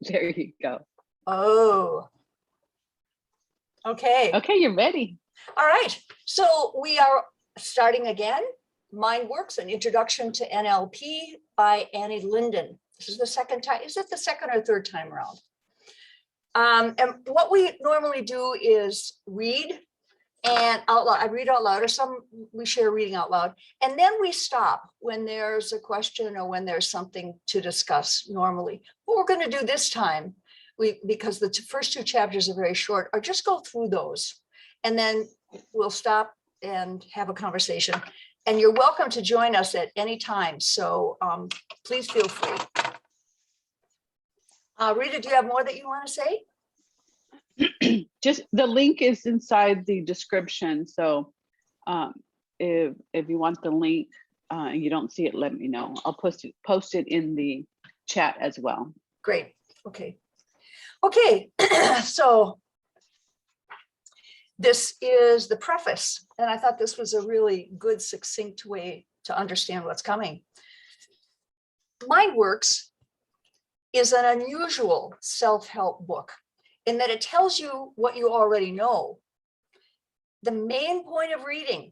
There you go. Oh, okay. Okay, you're ready. All right. So we are starting again. MindWorks, an introduction to NLP by Annie Linden. This is the second time. Is it the second or third time around? And what we normally do is read and out loud. I read out loud, or we share reading out loud. And then we stop when there's a question or when there's something to discuss normally. What we're going to do this time, because the first two chapters are very short, are just go through those. And then we'll stop and have a conversation. And you're welcome to join us at any time. So please feel free. Rita, do you have more that you want to say? Just the link is inside the description. So if you want the link and you don't see it, let me know. I'll post it in the chat as well. Great. Okay. Okay. So this is the preface. And I thought this was a really good, succinct way to understand what's coming. MindWorks is an unusual self-help book in that it tells you what you already know. The main point of reading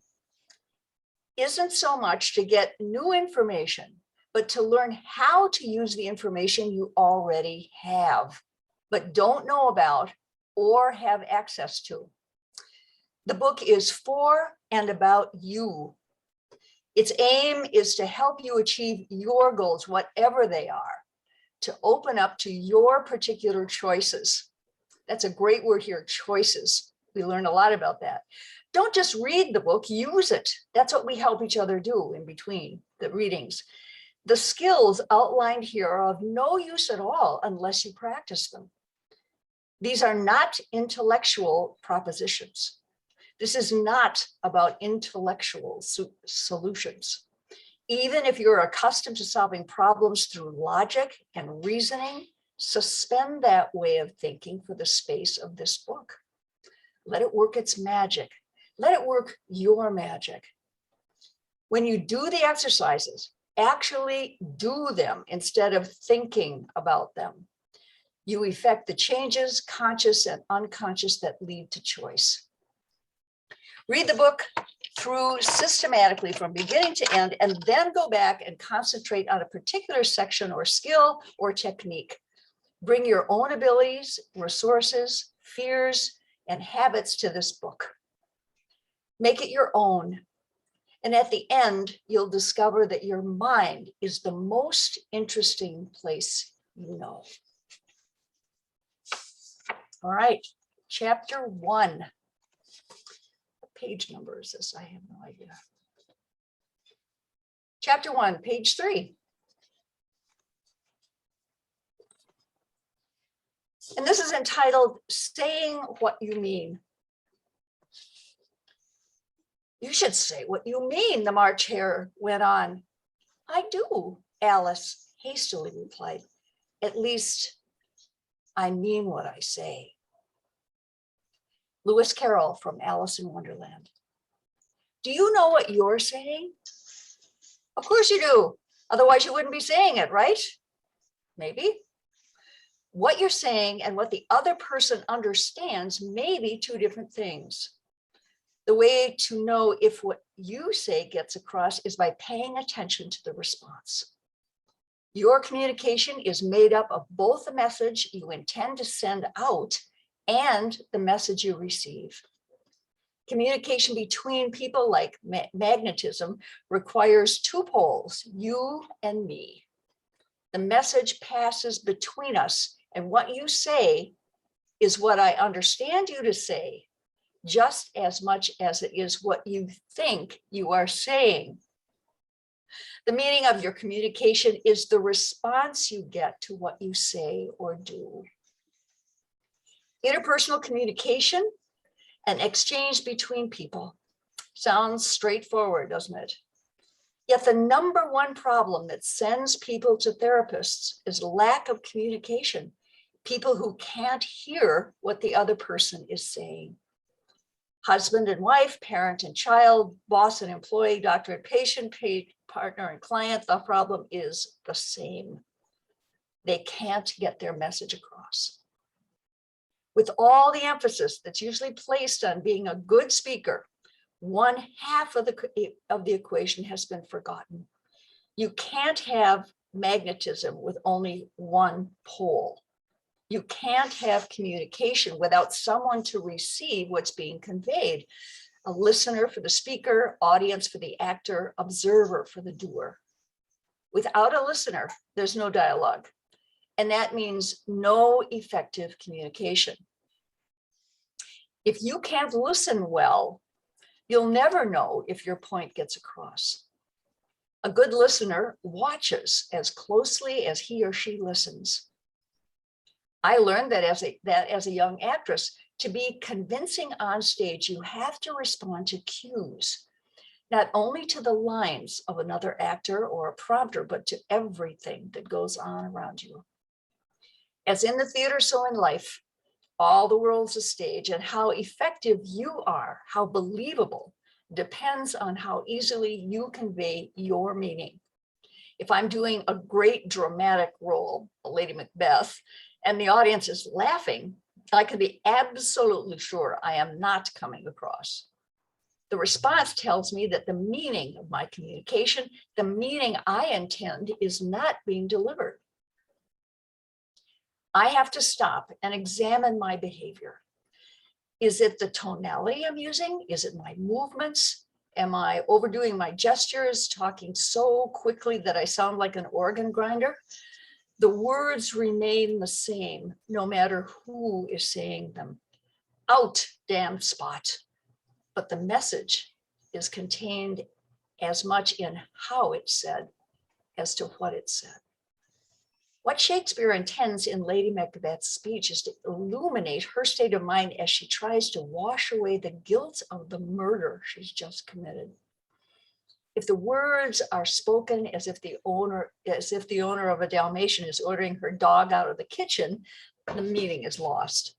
isn't so much to get new information, but to learn how to use the information you already have, but don't know about or have access to. The book is for and about you. Its aim is to help you achieve your goals, whatever they are, to open up to your particular choices. That's a great word here, choices. We learn a lot about that. Don't just read the book, use it. That's what we help each other do in between the readings. The skills outlined here are of no use at all unless you practice them. These are not intellectual propositions. This is not about intellectual solutions. Even if you're accustomed to solving problems through logic and reasoning, suspend that way of thinking for the space of this book. Let it work its magic. Let it work your magic. When you do the exercises, actually do them instead of thinking about them. You effect the changes, conscious and unconscious, that lead to choice. Read the book through systematically from beginning to end, and then go back and concentrate on a particular section or skill or technique. Bring your own abilities, resources, fears, and habits to this book. Make it your own. And at the end, you'll discover that your mind is the most interesting place you know. All right, chapter 1. Page number is this? I have no idea. Chapter 1, page 3. And this is entitled Saying What You Mean. You should say what you mean, the March Hare went on. I do, Alice hastily replied. At least I mean what I say. Lewis Carroll from Alice in Wonderland. Do you know what you're saying? Of course you do. Otherwise you wouldn't be saying it, right? Maybe. What you're saying and what the other person understands may be two different things. The way to know if what you say gets across is by paying attention to the response. Your communication is made up of both the message you intend to send out and the message you receive. Communication between people, like magnetism, requires two poles, you and me. The message passes between us, and what you say is what I understand you to say, just as much as it is what you think you are saying. The meaning of your communication is the response you get to what you say or do. Interpersonal communication, an exchange between people. Sounds straightforward, doesn't it? Yet the number one problem that sends people to therapists is lack of communication. People who can't hear what the other person is saying. Husband and wife, parent and child, boss and employee, doctor and patient, partner and client, the problem is the same. they can't get their message across. With all the emphasis that's usually placed on being a good speaker, one half of the equation has been forgotten. You can't have magnetism with only one pole. You can't have communication without someone to receive what's being conveyed. A listener for the speaker, audience for the actor, observer for the doer. Without a listener, there's no dialogue. And that means no effective communication. If you can't listen well, you'll never know if your point gets across. A good listener watches as closely as he or she listens. I learned that as a young actress, to be convincing on stage, you have to respond to cues, not only to the lines of another actor or a prompter, but to everything that goes on around you. As in the theater, so in life, all the world's a stage, and how effective you are, how believable, depends on how easily you convey your meaning. If I'm doing a great dramatic role, a Lady Macbeth, and the audience is laughing, I can be absolutely sure I am not coming across. The response tells me that the meaning of my communication, the meaning I intend, is not being delivered. I have to stop and examine my behavior. Is it the tonality I'm using? Is it my movements? Am I overdoing my gestures, talking so quickly that I sound like an organ grinder? The words remain the same, no matter who is saying them. Out, damn spot. But the message is contained as much in how it's said as to what it said. What Shakespeare intends in Lady Macbeth's speech is to illuminate her state of mind as she tries to wash away the guilt of the murder she's just committed. If the words are spoken as if the owner of a Dalmatian is ordering her dog out of the kitchen, the meaning is lost.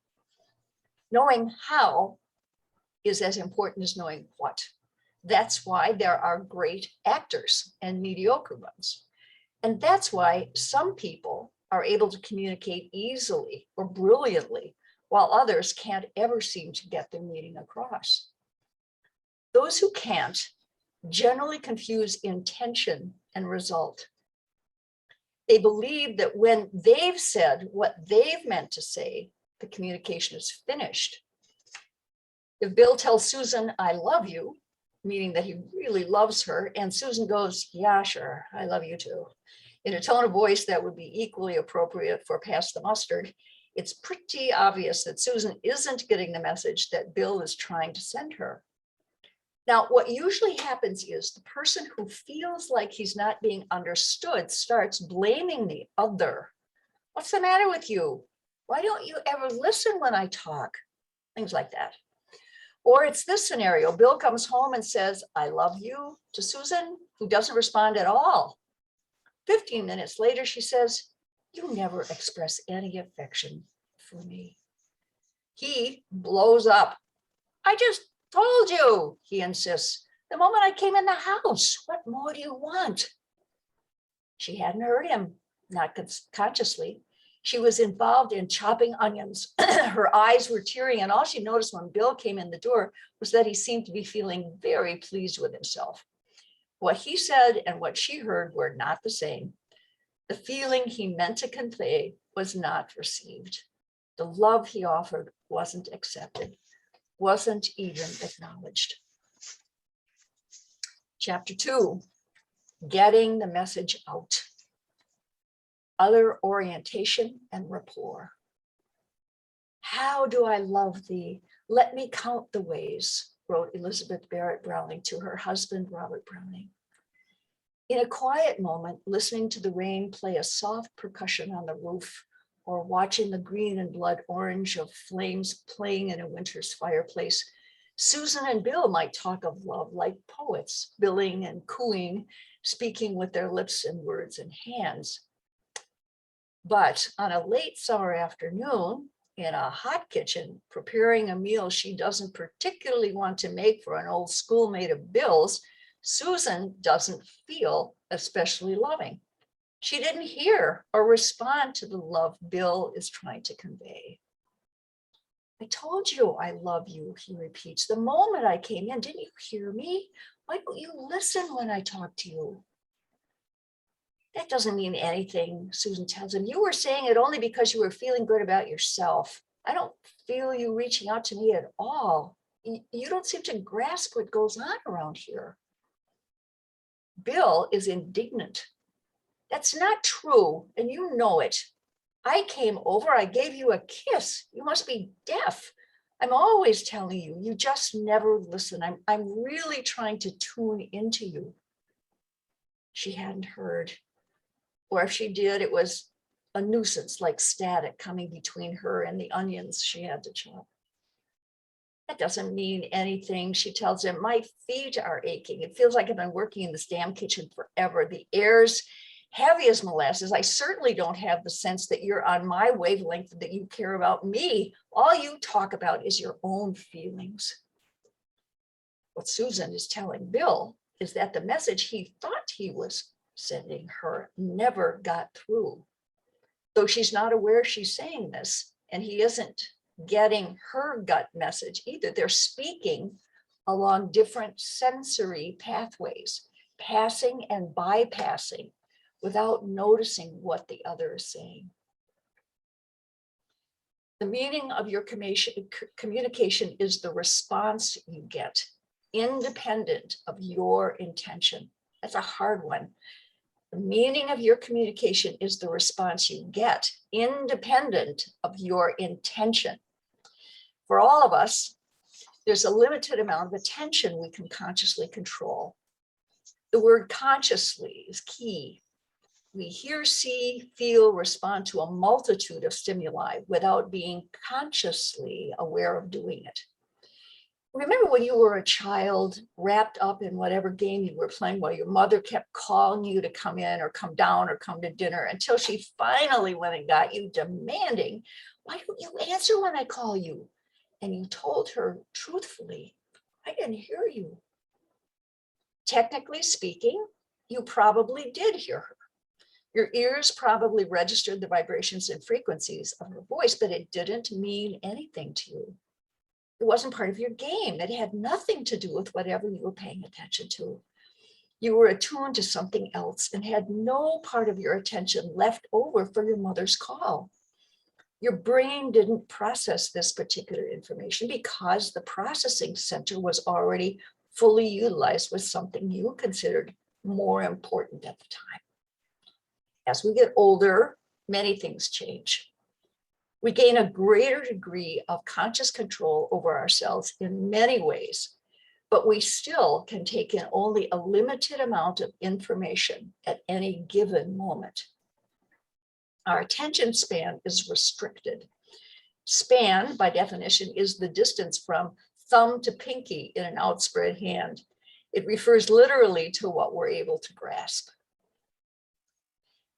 Knowing how is as important as knowing what. That's why there are great actors and mediocre ones. And that's why some people are able to communicate easily or brilliantly, while others can't ever seem to get their meaning across. Those who can't generally confuse intention and result. They believe that when they've said what they've meant to say, the communication is finished. If Bill tells Susan, "I love you," meaning that he really loves her, and Susan goes, "Yeah, sure, I love you too," in a tone of voice that would be equally appropriate for pass the mustard, it's pretty obvious that Susan isn't getting the message that Bill is trying to send her. Now, what usually happens is the person who feels like he's not being understood starts blaming the other. "What's the matter with you? Why don't you ever listen when I talk?" Things like that. Or it's this scenario. Bill comes home and says, "I love you," to Susan, who doesn't respond at all. 15 minutes later, she says, "You never express any affection for me." He blows up. "I just told you," he insists, "the moment I came in the house. What more do you want?" She hadn't heard him, not consciously. She was involved in chopping onions. Her eyes were teary, and all she noticed when Bill came in the door was that he seemed to be feeling very pleased with himself. What he said and what she heard were not the same. The feeling he meant to convey was not received. The love he offered wasn't accepted, wasn't even acknowledged. Chapter 2, getting the message out. Other orientation and rapport. "How do I love thee? Let me count the ways," wrote Elizabeth Barrett Browning to her husband, Robert Browning. In a quiet moment, listening to the rain play a soft percussion on the roof, or watching the green and blood orange of flames playing in a winter's fireplace, Susan and Bill might talk of love like poets, billing and cooing, speaking with their lips and words and hands. But on a late summer afternoon, in a hot kitchen, preparing a meal she doesn't particularly want to make for an old schoolmate of Bill's, Susan doesn't feel especially loving. She didn't hear or respond to the love Bill is trying to convey. I told you I love you, he repeats. The moment I came in, didn't you hear me? Why don't you listen when I talk to you? That doesn't mean anything, Susan tells him. You were saying it only because you were feeling good about yourself. I don't feel you reaching out to me at all. You don't seem to grasp what goes on around here. Bill is indignant. That's not true, and you know it. I came over, I gave you a kiss. You must be deaf. I'm always telling you, you just never listen. I'm really trying to tune into you. She hadn't heard. Or if she did, it was a nuisance, like static coming between her and the onions she had to chop. That doesn't mean anything, she tells him. My feet are aching. It feels like I've been working in this damn kitchen forever. The air's heavy as molasses. I certainly don't have the sense that you're on my wavelength, that you care about me. All you talk about is your own feelings. What Susan is telling Bill is that the message he thought he was sending her never got through. Though she's not aware she's saying this, and he isn't getting her gut message either. They're speaking along different sensory pathways, passing and bypassing without noticing what the other is saying. The meaning of your communication is the response you get, independent of your intention. That's a hard one. The meaning of your communication is the response you get, independent of your intention. For all of us, there's a limited amount of attention we can consciously control. The word consciously is key. We hear, see, feel, respond to a multitude of stimuli without being consciously aware of doing it. Remember when you were a child, wrapped up in whatever game you were playing, while your mother kept calling you to come in or come down or come to dinner, until she finally went and got you, demanding, why don't you answer when I call you? And you told her truthfully, I didn't hear you. Technically speaking, you probably did hear her. Your ears probably registered the vibrations and frequencies of her voice, but it didn't mean anything to you. It wasn't part of your game. It had nothing to do with whatever you were paying attention to. You were attuned to something else and had no part of your attention left over for your mother's call. Your brain didn't process this particular information because the processing center was already fully utilized with something you considered more important at the time. As we get older, many things change. We gain a greater degree of conscious control over ourselves in many ways, but we still can take in only a limited amount of information at any given moment. Our attention span is restricted. Span, by definition, is the distance from thumb to pinky in an outspread hand. It refers literally to what we're able to grasp.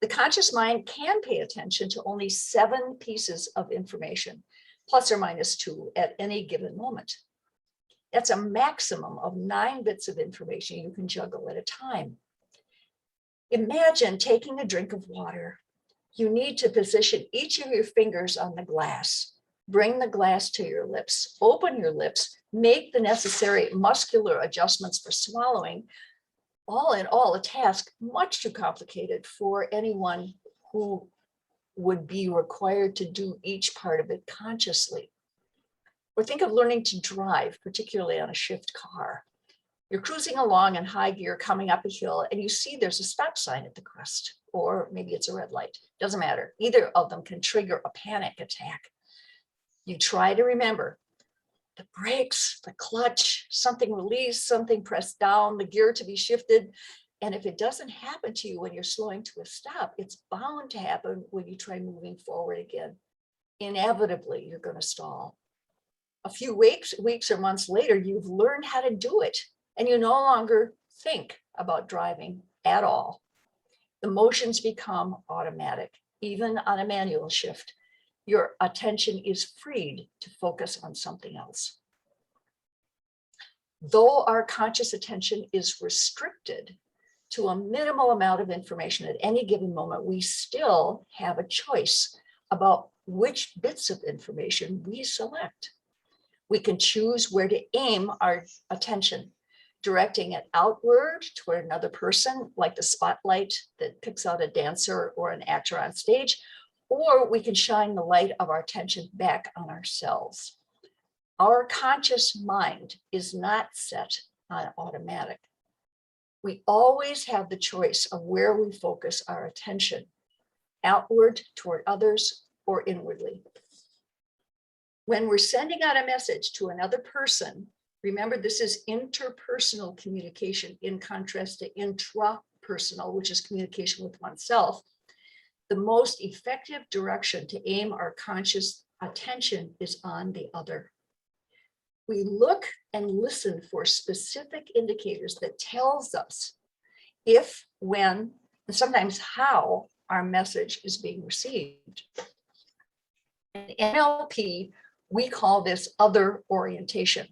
The conscious mind can pay attention to only 7 pieces of information, plus or minus 2 at any given moment. That's a maximum of 9 bits of information you can juggle at a time. Imagine taking a drink of water. You need to position each of your fingers on the glass. Bring the glass to your lips, open your lips, make the necessary muscular adjustments for swallowing. All in all, a task much too complicated for anyone who would be required to do each part of it consciously. Or think of learning to drive, particularly on a shift car. You're cruising along in high gear, coming up a hill, and you see there's a stop sign at the crest, or maybe it's a red light. Doesn't matter. Either of them can trigger a panic attack. You try to remember the brakes, the clutch, something released, something pressed down, the gear to be shifted. And if it doesn't happen to you when you're slowing to a stop, it's bound to happen when you try moving forward again. Inevitably, you're going to stall. A few weeks or months later, you've learned how to do it, and you no longer think about driving at all. The motions become automatic, even on a manual shift. Your attention is freed to focus on something else. Though our conscious attention is restricted, to a minimal amount of information at any given moment, we still have a choice about which bits of information we select. We can choose where to aim our attention, directing it outward toward another person, like the spotlight that picks out a dancer or an actor on stage, or we can shine the light of our attention back on ourselves. Our conscious mind is not set on automatic. We always have the choice of where we focus our attention, outward toward others or inwardly. When we're sending out a message to another person, remember this is interpersonal communication in contrast to intrapersonal, which is communication with oneself. The most effective direction to aim our conscious attention is on the other. We look and listen for specific indicators that tells us if, when, and sometimes how our message is being received. In NLP, we call this other orientation.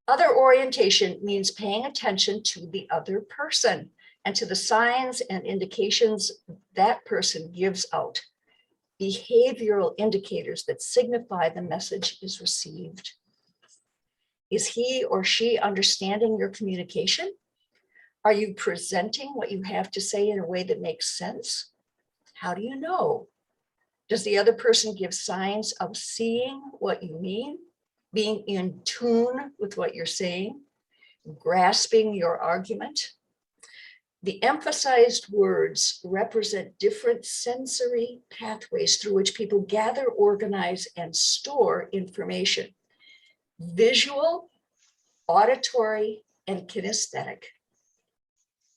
Other orientation means paying attention to the other person and to the signs and indications that person gives out, behavioral indicators that signify the message is received. Is he or she understanding your communication? Are you presenting what you have to say in a way that makes sense? How do you know? Does the other person give signs of seeing what you mean, being in tune with what you're saying, grasping your argument? The emphasized words represent different sensory pathways through which people gather, organize, and store information. Visual, auditory, and kinesthetic.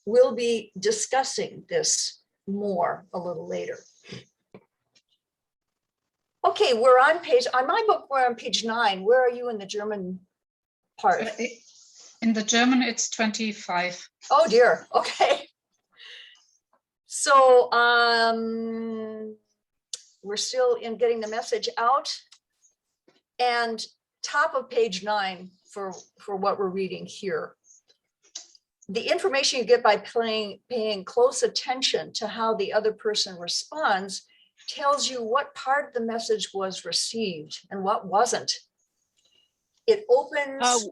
We'll be discussing this more a little later. Okay, we're on my book, we're on page 9. Where are you in the German part? In the German, it's 25. Oh dear, okay. So we're still in getting the message out. And top of page 9 for what we're reading here. The information you get by paying close attention to how the other person responds tells you what part of the message was received and what wasn't. It opens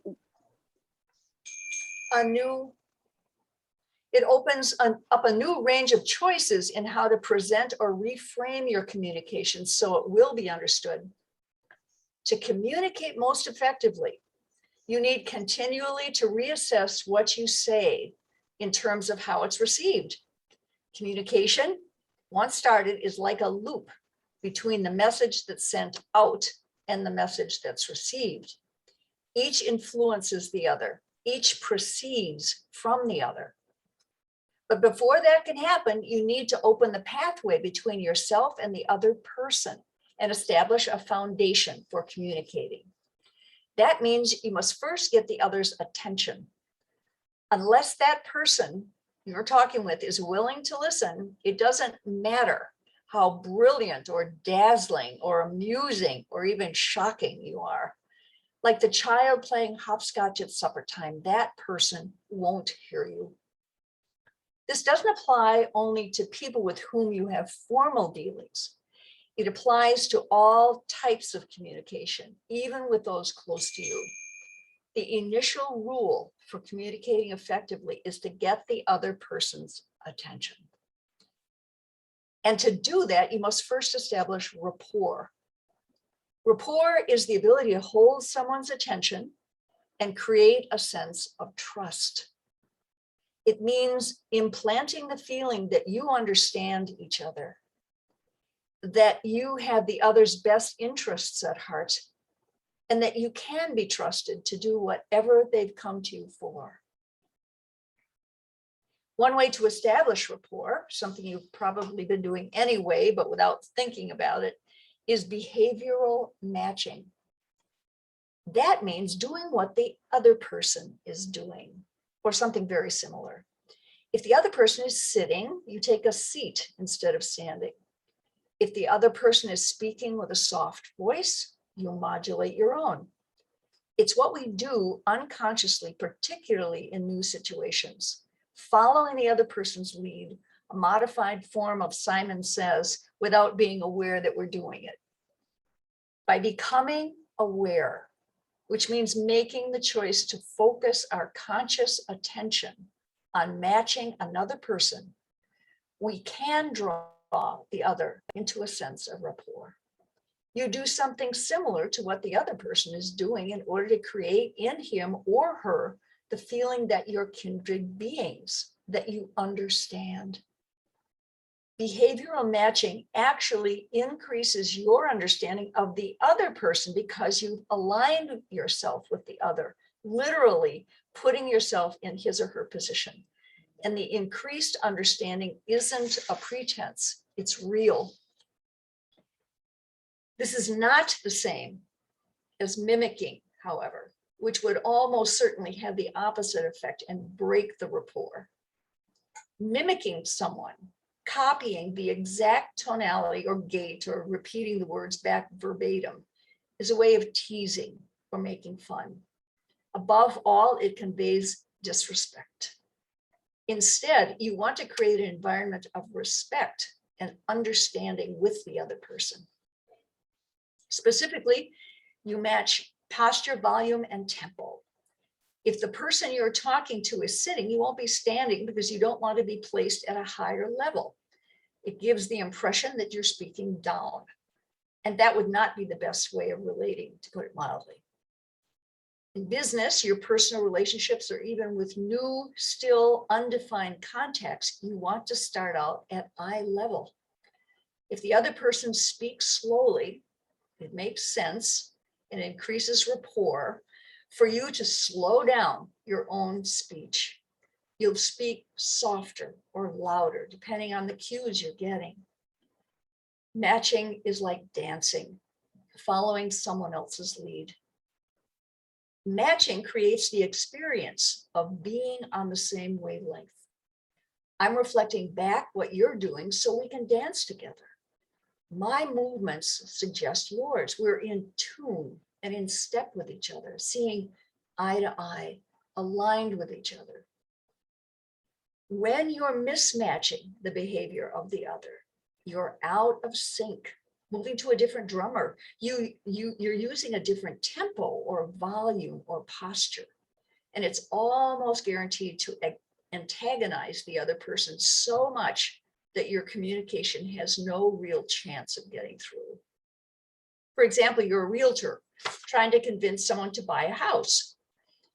up a new range of choices in how to present or reframe your communication so it will be understood. To communicate most effectively, you need continually to reassess what you say in terms of how it's received. Communication, once started, is like a loop between the message that's sent out and the message that's received. Each influences the other. Each proceeds from the other. But before that can happen, you need to open the pathway between yourself and the other person and establish a foundation for communicating. That means you must first get the other's attention. Unless that person you're talking with is willing to listen, it doesn't matter how brilliant or dazzling or amusing or even shocking you are. Like the child playing hopscotch at supper time, that person won't hear you. This doesn't apply only to people with whom you have formal dealings. It applies to all types of communication, even with those close to you. The initial rule for communicating effectively is to get the other person's attention. And to do that, you must first establish rapport. Rapport is the ability to hold someone's attention and create a sense of trust. It means implanting the feeling that you understand each other, that you have the other's best interests at heart, and that you can be trusted to do whatever they've come to you for. One way to establish rapport, something you've probably been doing anyway, but without thinking about it, is behavioral matching. That means doing what the other person is doing, or something very similar. If the other person is sitting, you take a seat instead of standing. If the other person is speaking with a soft voice, you'll modulate your own. It's what we do unconsciously, particularly in new situations. following the other person's lead, a modified form of Simon Says, without being aware that we're doing it. By becoming aware, which means making the choice to focus our conscious attention on matching another person, we can draw the other into a sense of rapport. You do something similar to what the other person is doing in order to create in him or her the feeling that you're kindred beings, that you understand. Behavioral matching actually increases your understanding of the other person because you've aligned yourself with the other, literally putting yourself in his or her position. And the increased understanding isn't a pretense, it's real. This is not the same as mimicking, however, which would almost certainly have the opposite effect and break the rapport. Mimicking someone, copying the exact tonality or gait or repeating the words back verbatim, is a way of teasing or making fun. Above all, it conveys disrespect. Instead, you want to create an environment of respect and understanding with the other person. Specifically, you match posture, volume, and tempo. If the person you're talking to is sitting, you won't be standing because you don't want to be placed at a higher level. It gives the impression that you're speaking down. And that would not be the best way of relating, to put it mildly. In business, your personal relationships, or even with new, still undefined contacts, you want to start out at eye level. If the other person speaks slowly, it makes sense and increases rapport for you to slow down your own speech. You'll speak softer or louder, depending on the cues you're getting. Matching is like dancing, following someone else's lead. Matching creates the experience of being on the same wavelength. I'm reflecting back what you're doing so we can dance together. My movements suggest yours. We're in tune and in step with each other, seeing eye to eye, aligned with each other. When you're mismatching the behavior of the other, you're out of sync, moving to a different drummer. You're using a different tempo or volume or posture. And it's almost guaranteed to antagonize the other person so much that your communication has no real chance of getting through. For example, you're a realtor trying to convince someone to buy a house.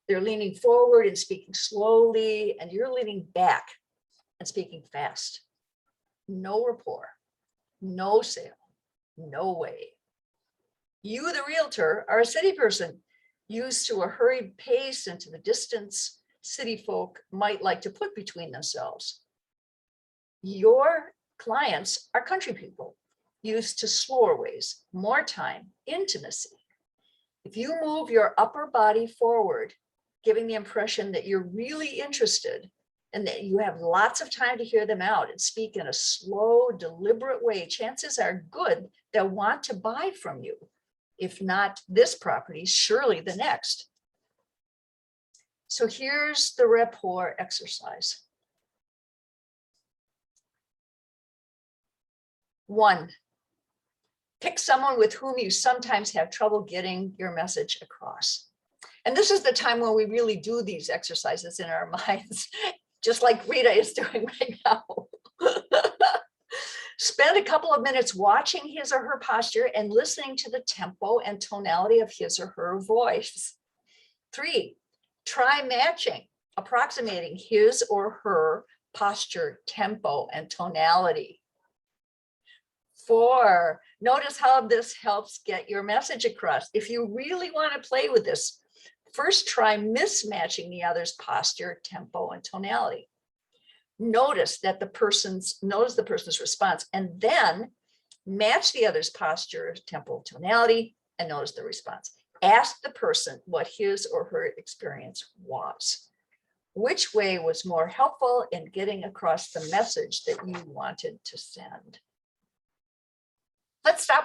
They're leaning forward and speaking slowly, and you're leaning back and speaking fast. No rapport, no sale, no way. You, the realtor, are a city person used to a hurried pace and to the distance city folk might like to put between themselves. Your clients are country people used to slower ways, more time, intimacy. If you move your upper body forward, giving the impression that you're really interested and that you have lots of time to hear them out and speak in a slow, deliberate way, chances are good they'll want to buy from you. If not this property, surely the next. So here's the rapport exercise. 1, pick someone with whom you sometimes have trouble getting your message across. And this is the time when we really do these exercises in our minds, just like Rita is doing right now. Spend a couple of minutes watching his or her posture and listening to the tempo and tonality of his or her voice. 3, try matching, approximating his or her posture, tempo, and tonality. 4, notice how this helps get your message across. If you really want to play with this, first try mismatching the other's posture, tempo, and tonality. Notice the person's response, and then match the other's posture, tempo, tonality, and notice the response. Ask the person what his or her experience was. Which way was more helpful in getting across the message that you wanted to send? Let's stop